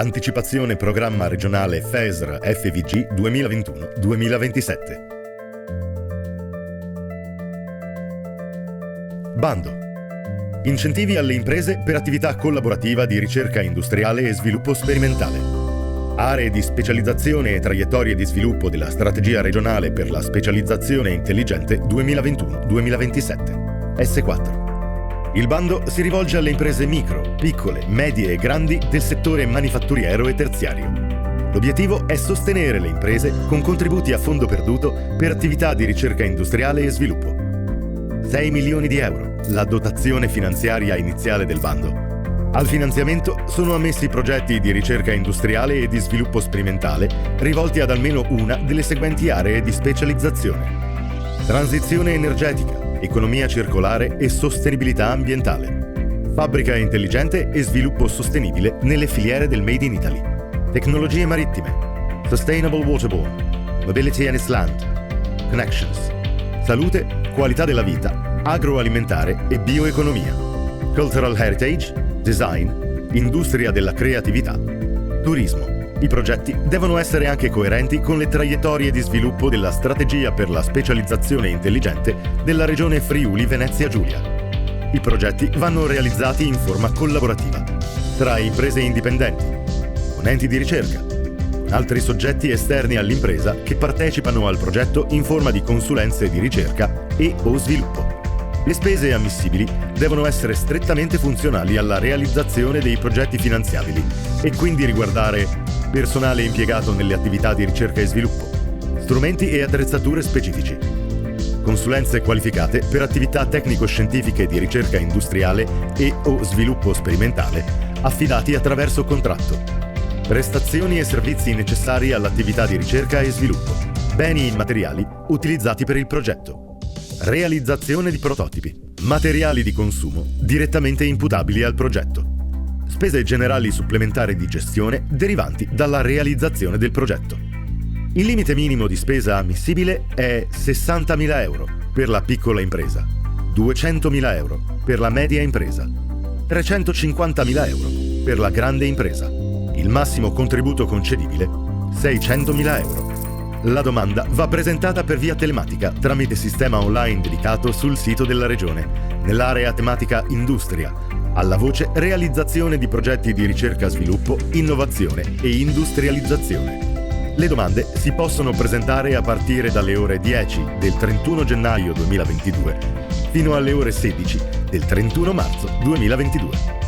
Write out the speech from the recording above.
Anticipazione programma regionale FESR FVG 2021-2027. Bando. Incentivi alle imprese per attività collaborativa di ricerca industriale e sviluppo sperimentale. Aree di specializzazione e traiettorie di sviluppo della strategia regionale per la specializzazione intelligente 2021-2027. S4. Il bando si rivolge alle imprese micro, piccole, medie e grandi del settore manifatturiero e terziario. L'obiettivo è sostenere le imprese con contributi a fondo perduto per attività di ricerca industriale e sviluppo. 6 milioni di euro, la dotazione finanziaria iniziale del bando. Al finanziamento sono ammessi progetti di ricerca industriale e di sviluppo sperimentale rivolti ad almeno una delle seguenti aree di specializzazione: transizione energetica, economia circolare e sostenibilità ambientale, fabbrica intelligente e sviluppo sostenibile nelle filiere del Made in Italy, tecnologie marittime, sustainable waterborne, mobility and island, connections, salute, qualità della vita, agroalimentare e bioeconomia, cultural heritage, design, industria della creatività, turismo. I progetti devono essere anche coerenti con le traiettorie di sviluppo della strategia per la specializzazione intelligente della regione Friuli Venezia Giulia. I progetti vanno realizzati in forma collaborativa tra imprese indipendenti, con enti di ricerca, con altri soggetti esterni all'impresa che partecipano al progetto in forma di consulenze di ricerca e o sviluppo. Le spese ammissibili devono essere strettamente funzionali alla realizzazione dei progetti finanziabili e quindi riguardare personale impiegato nelle attività di ricerca e sviluppo, strumenti e attrezzature specifici, consulenze qualificate per attività tecnico-scientifiche di ricerca industriale e o sviluppo sperimentale affidati attraverso contratto, prestazioni e servizi necessari all'attività di ricerca e sviluppo, beni immateriali utilizzati per il progetto, realizzazione di prototipi, materiali di consumo direttamente imputabili al progetto, spese generali supplementari di gestione derivanti dalla realizzazione del progetto. Il limite minimo di spesa ammissibile è 60.000 euro per la piccola impresa, 200.000 euro per la media impresa, 350.000 euro per la grande impresa. Il massimo contributo concedibile, 600.000 euro. La domanda va presentata per via telematica tramite sistema online dedicato sul sito della Regione, nell'area tematica Industria, alla voce Realizzazione di progetti di ricerca, sviluppo, innovazione e industrializzazione. Le domande si possono presentare a partire dalle ore 10 del 31 gennaio 2022 fino alle ore 16 del 31 marzo 2022.